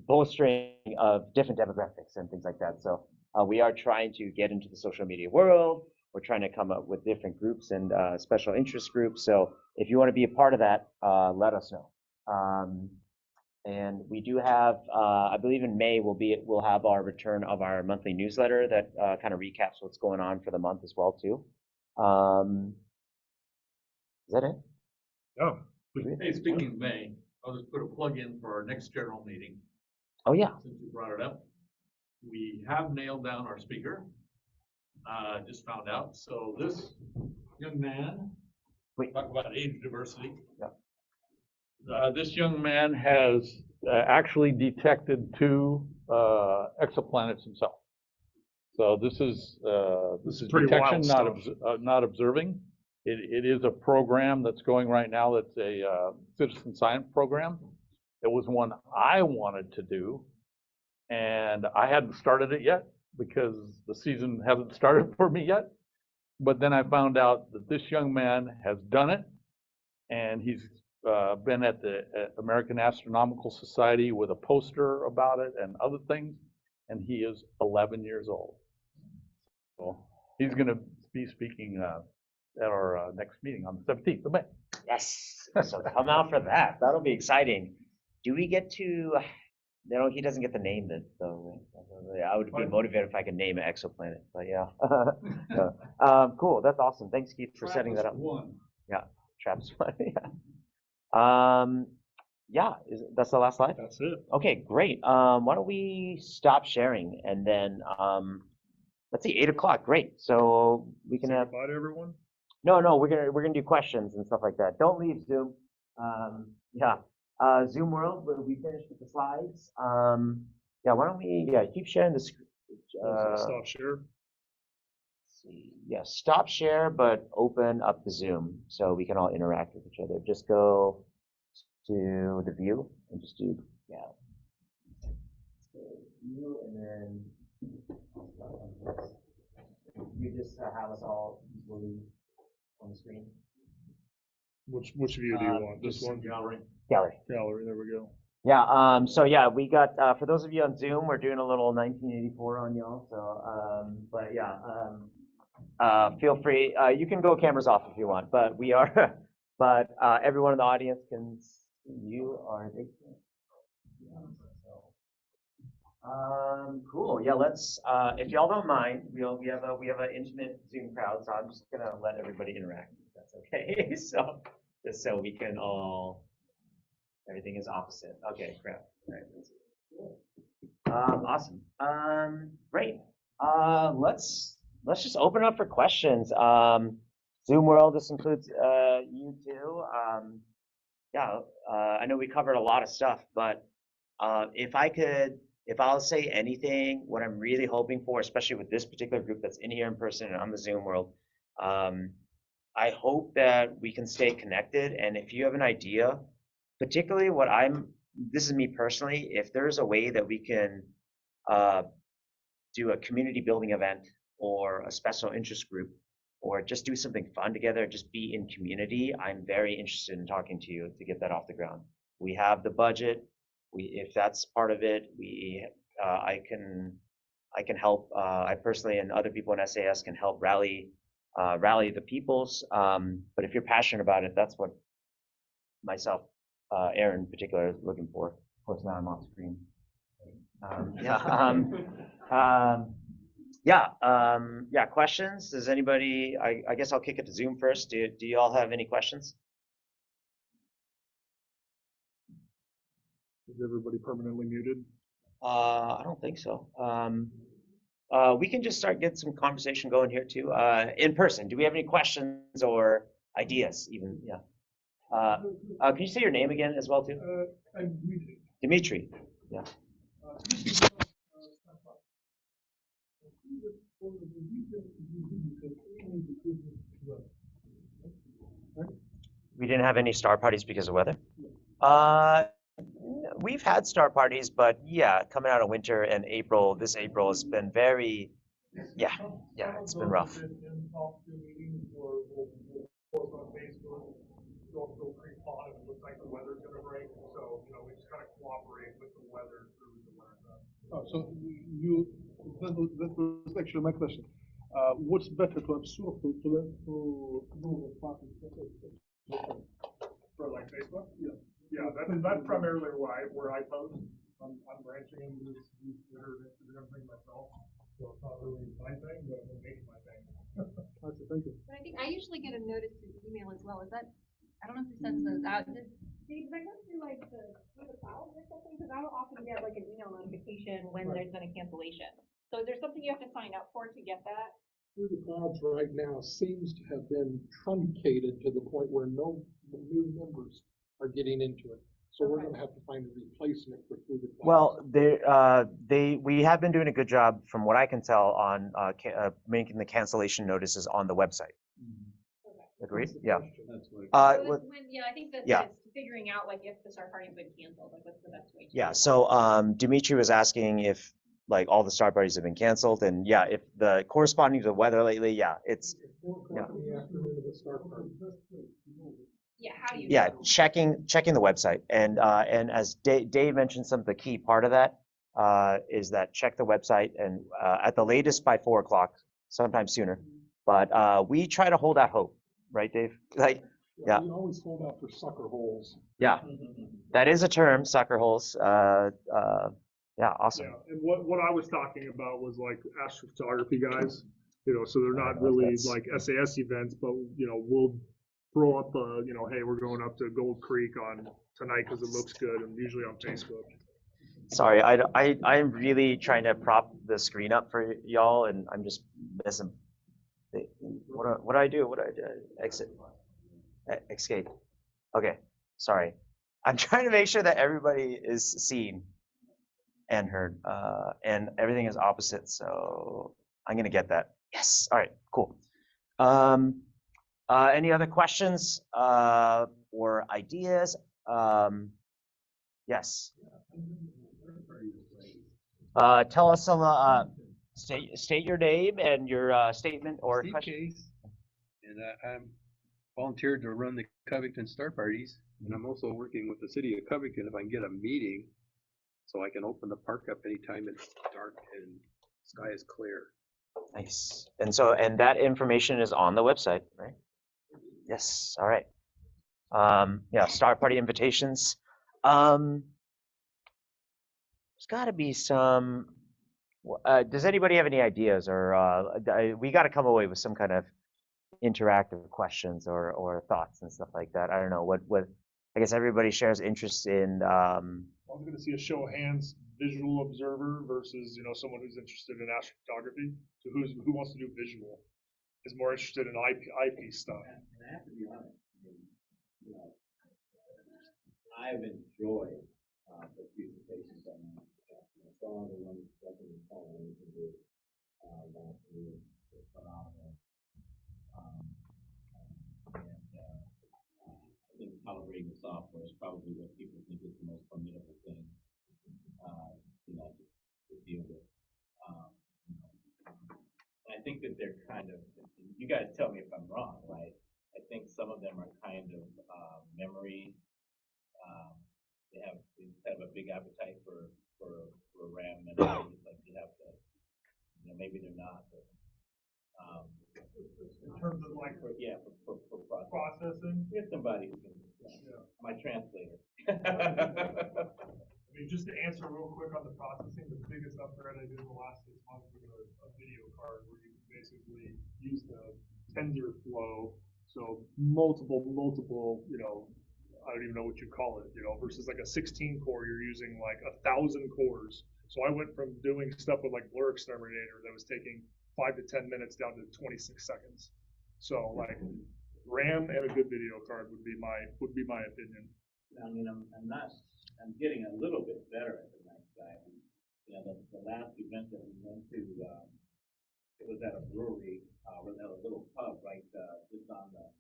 bolstering of different demographics and things like that. So we are trying to get into the social media world. we're trying to come up with different groups and special interest groups. So if you want to be a part of that, let us know. And we do have, I believe in May we'll have our return of our monthly newsletter that kind of recaps what's going on for the month as well too. Is that it? Oh, Hey, speaking of May, I'll just put a plug in for our next general meeting, Oh yeah. since you brought it up. We have nailed down our speaker. Just found out. So this young man, Wait. talk about age diversity. Yeah. This young man has actually detected 2 exoplanets himself. So this is pretty detection, wild not observing. It is a program that's going right now. That's a citizen science program. It was one I wanted to do, and I hadn't started it yet because the season hasn't started for me yet. But then I found out that this young man has done it, and he's been at the American Astronomical Society with a poster about it and other things, and he is 11 years old. So he's going to be speaking at our next meeting on the 17th of May. Yes. So come out for that. That'll be exciting. Do we get to? No, he doesn't get to name it though. I would be motivated if I could name an exoplanet. But yeah. Yeah. Cool. That's awesome. Thanks, Keith, for setting that up. Yeah. Travis one. Yeah. Yeah. That's the last slide. that's it. Okay. Great. Why don't we stop sharing and then let's see, 8 o'clock. Great. So we can Say have. goodbye to everyone. No, we're gonna do questions and stuff like that. Don't leave Zoom. Yeah. Zoom world, when we finish with the slides. Yeah, why don't we keep sharing the screen. Stop share. See. Yeah, stop share, but open up the Zoom so we can all interact with each other. Just go to the view and just do view and then you just have us all equally on the screen. Which view do you want? This one? Gallery. Gallery. Gallery, there we go. Yeah, so yeah, we got, for those of you on Zoom, we're doing a little 1984 on y'all, so, but yeah, feel free, you can go cameras off if you want, but we are, but, everyone in the audience can see you, or they can. Cool, yeah, let's, if y'all don't mind, we have an intimate Zoom crowd, so I'm just gonna let everybody interact, if that's okay, so, just so we can all. Everything is opposite. Okay, crap. All right. Awesome. Great. Let's just open up for questions. Zoom world, this includes you too. Yeah, I know we covered a lot of stuff, but if I'll say anything, what I'm really hoping for, especially with this particular group that's in here in person and on the Zoom world, I hope that we can stay connected. And if you have an idea, particularly this is me personally, if there's a way that we can do a community building event or a special interest group or just do something fun together, just be in community, I'm very interested in talking to you to get that off the ground. We have the budget. If that's part of it, I can help. I personally and other people in SAS can help rally the peoples. But if you're passionate about it, that's what myself, Aaron in particular, is looking for. Of course, now I'm off screen. Yeah, questions? Does anybody, I guess I'll kick it to Zoom first. Do you all have any questions? Is everybody permanently muted? I don't think so. We can just get some conversation going here too, in person. Do we have any questions or ideas even? Yeah. Can you say your name again as well too? I'm Dimitri. Dimitri. Yeah. We didn't have any star parties because of weather. We've had star parties, but yeah, coming out of winter and this April has been very, yeah, it's been rough. Looks like the weather's gonna break, so we just kind of cooperate with the weather through the winter. So that was actually my question. What's better to absorb to move a part for like Facebook? Yeah. Yeah, that's primarily where I post. I'm branching into this Twitter and Instagram thing myself. So it's not really my thing, but it makes my thing. That's the thinking. But I think I usually get a notice through email as well. Is that, I don't know if it sends those out. Does that go through like the cloud or something? Because I don't often get like an email notification when there's been a cancellation. So is there something you have to sign up for to get that? Through the clouds right now seems to have been truncated to the point where no new members are getting into it. So we're gonna have to find a replacement for through the clouds. Well, we have been doing a good job, from what I can tell, on making the cancellation notices on the website. Agreed? Yeah. That's what. So Well, it's when, yeah, I think that yeah. it's figuring out like if the Star Party's been canceled, like what's the best way to. Yeah, so Dimitri was asking if like all the star parties have been canceled, and yeah, if the corresponding to the weather lately, yeah, it's 4 o'clock in the afternoon of the start party. Yeah, how do you? yeah, know? checking the website, and as Dave mentioned, some of the key part of that is that check the website, and at the latest by 4 o'clock, sometimes sooner. But we try to hold out hope, right, Dave? Like, yeah. We always hold out for sucker holes. Yeah, that is a term, sucker holes. Yeah, awesome. Yeah, and what I was talking about was like astrophotography guys, so they're I not don't know if really that's- like SAS events, but we'll throw up hey, we're going up to Gold Creek on tonight because it looks good, and usually on Facebook. Sorry, I'm really trying to prop the screen up for y'all, and I'm just missing. What do I do? What do I do? Exit. Escape. Okay, sorry. I'm trying to make sure that everybody is seen and heard, and everything is opposite. So I'm gonna get that. Yes. All right. Cool. Any other questions or ideas? Yes. Tell us some. State your name and your statement or Steve question. Case, and I'm volunteered to run the Covington Star Parties, and I'm also working with the city of Covington if I can get a meeting, so I can open the park up anytime it's dark and sky is clear. Nice. And that information is on the website, right? Yes. All right. Yeah, Star Party invitations. There's got to be some. Does anybody have any ideas, or we got to come away with some kind of interactive questions or thoughts and stuff like that? I don't know what. I guess everybody shares interest in. I was going to see a show of hands, visual observer versus someone who's interested in astrophotography. So who wants to do visual? Is more interested in IP stuff. And I have to be honest, I've enjoyed the presentations on some of the ones that we can do last year, was phenomenal. I think calibrating the software is probably what people think is the most formidable thing, to deal with. I think that they're kind of, you guys tell me if I'm wrong, right? I think some of them are kind of memory. They have a big appetite for RAM memory. Like you have to, maybe they're not, but In terms of like for processing. Here's somebody who can, my translator. I mean, just to answer real quick on the processing, the biggest upgrade I did in the last 6 months was a video card where you can basically use the tensor flow. So multiple, I don't even know what you call it, versus like a 16 core, you're using like 1,000 cores. So I went from doing stuff with like Blur Exterminator that was taking 5 to 10 minutes down to 26 seconds. So like RAM and a good video card would be my opinion. I mean, I'm getting a little bit better at the night side. The last event that we went to, it was at a brewery, at a little pub right just on the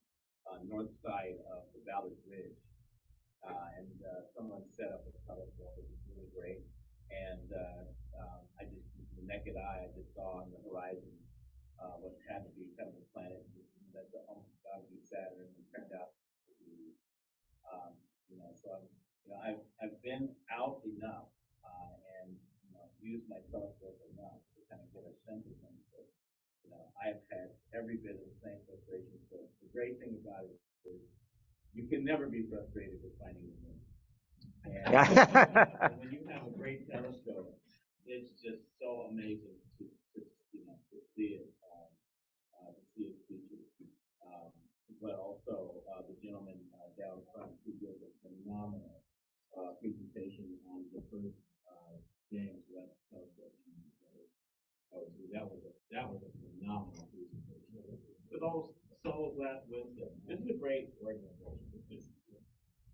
north side of the Ballard Bridge. And someone set up a telescope. It was really great. And I just, with the naked eye, I just saw on the horizon what had to be kind of a planet that almost got to be Saturn, and turned out to be, so I've been out enough and used my telescope enough to kind of get a sense of things. But I can never be frustrated with finding the moon. And Yeah. when you have a great telescope, it's just so amazing to see it, to see its features. But also, the gentleman down front who did a phenomenal presentation on the first James Webb telescope. That was a phenomenal presentation. With all so glad wisdom. This is a great organization. It's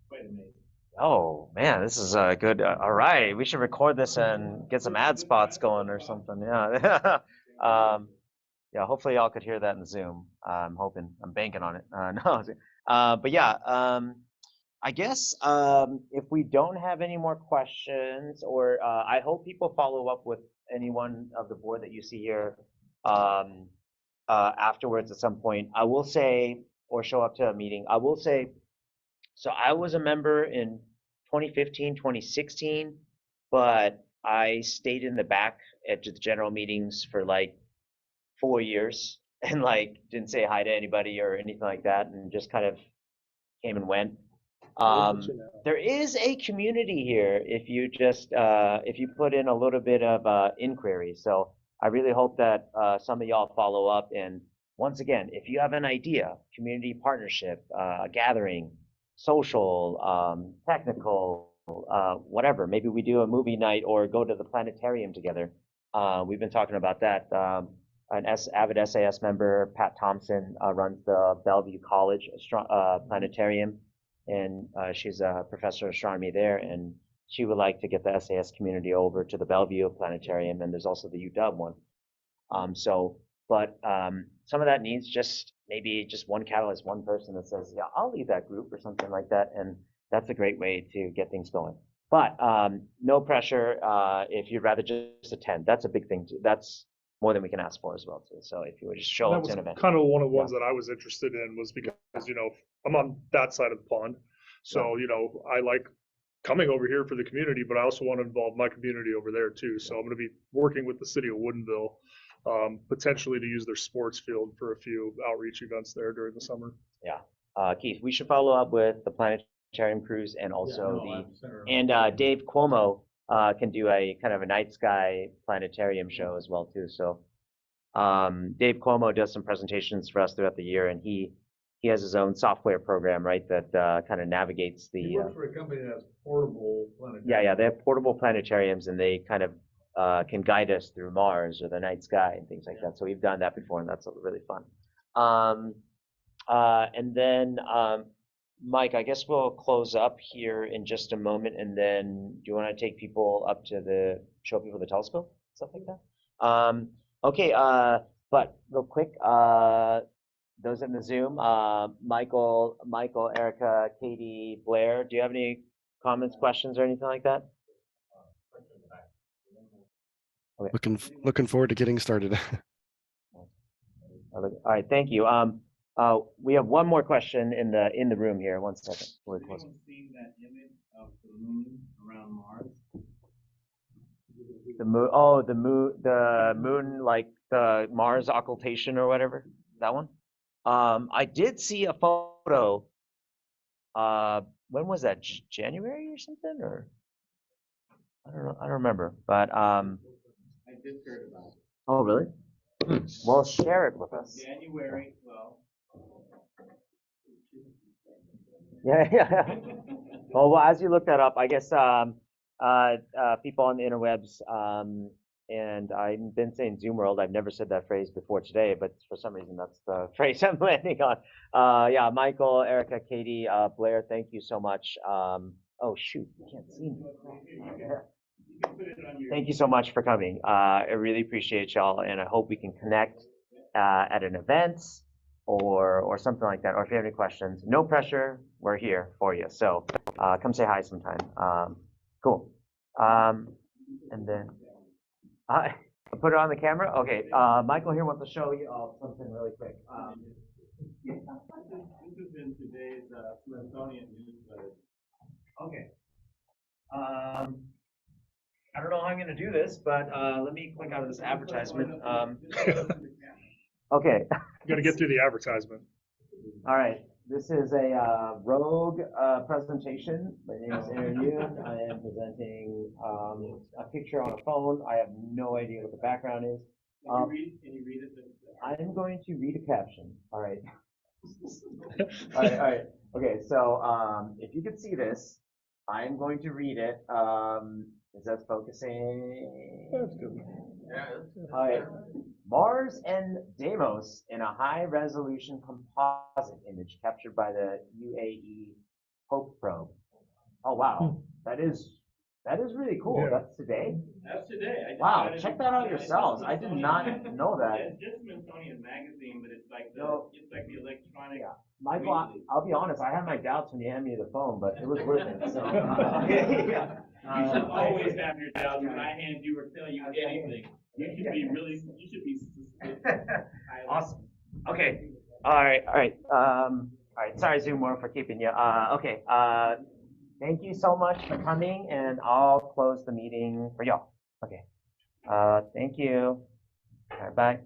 quite amazing. Oh man, this is good. All right, we should record this and get some ad spots going or something. Yeah. Yeah. Hopefully y'all could hear that in Zoom. I'm hoping. I'm banking on it. No. But yeah. I guess if we don't have any more questions, or I hope people follow up with anyone of the board that you see here afterwards at some point. I will say, or show up to a meeting. I will say, so I was a member in 2015, 2016, but I stayed in the back at the general meetings for like 4 years and like didn't say hi to anybody or anything like that, and just kind of came and went. There is a community here if you just if you put in a little bit of inquiry. So I really hope that some of y'all follow up. And once again, if you have an idea, community partnership, gathering, social, technical, whatever. Maybe we do a movie night or go to the planetarium together. We've been talking about that. An avid SAS member, Pat Thompson, runs the Bellevue College planetarium, and she's a professor of astronomy there, and she would like to get the SAS community over to the Bellevue planetarium, and there's also the UW one. But some of that needs just maybe just one catalyst, one person that says, yeah, I'll lead that group or something like that. And that's a great way to get things going. But no pressure if you'd rather just attend. That's a big thing too. That's more than we can ask for as well too. So if you would just show up to an event. Kind of one of the ones that I was interested in was because, I'm on that side of the pond. So, I like coming over here for the community, but I also want to involve my community over there too. So I'm going to be working with the city of Woodinville, potentially to use their sports field for a few outreach events there during the summer. Yeah. Keith, we should follow up with the planetarium crews and also Dave Cuomo can do a kind of a night sky planetarium show as well too. So Dave Cuomo does some presentations for us throughout the year, and he has his own software program, right, that kind of navigates the. He works for a company that has portable planetariums. Yeah, they have portable planetariums, and they kind of can guide us through Mars or the night sky and things like that. So we've done that before, and that's really fun. And then, Mike, I guess we'll close up here in just a moment, and then do you want to take people up to show people the telescope, stuff like that? Okay, but real quick, those in the Zoom, Michael, Erica, Katie, Blair, do you have any comments, questions, or anything like that? Okay. Looking forward to getting started. All right, thank you. We have one more question in the room here. 1 second. Has anyone seen that image of the moon around Mars? The moon, like the Mars occultation or whatever. That one. I did see a photo. When was that? January or something? Or I don't know. I don't remember. But I just heard about it. Oh, really? Well, share it with us. January 12th. Yeah. Well, as you look that up, I guess people on the interwebs, and I've been saying Zoom World. I've never said that phrase before today, but for some reason that's the phrase I'm landing on. Yeah, Michael, Erica, Katie, Blair, thank you so much. Oh shoot, you can't see me. Thank you so much for coming. I really appreciate y'all, and I hope we can connect at an event or something like that. Or if you have any questions, no pressure. We're here for you. So come say hi sometime. Cool. And then I put it on the camera. Okay. Michael here wants to show you something really quick. This is in today's Smithsonian newsletter. Okay. I don't know how I'm going to do this, but let me click out of this advertisement. Okay. Got to get through the advertisement. All right. This is a rogue presentation. My name is Aaron Yoon. I am presenting a picture on a phone. I have no idea what the background is. Can you read it? I'm going to read a caption. All right. All right. Okay, so if you could see this, I'm going to read it. Is that focusing? That's good. All right. Mars and Deimos in a high-resolution composite image captured by the UAE Hope probe. Oh wow, that is really cool. Yeah. That's today. That's today. Wow, check that out yourselves. I did not know that. It's just Smithsonian Magazine, but it's like it's like the electronic. Yeah. I'll be honest, I had my doubts when you handed me the phone, but it was worth it. So, okay, yeah. You should always have your doubts when I hand you or tell you anything. You should be Awesome. Okay. All right. Sorry, Zoom for keeping you. Okay. Thank you so much for coming, and I'll close the meeting for y'all. Okay. Thank you. All right, bye.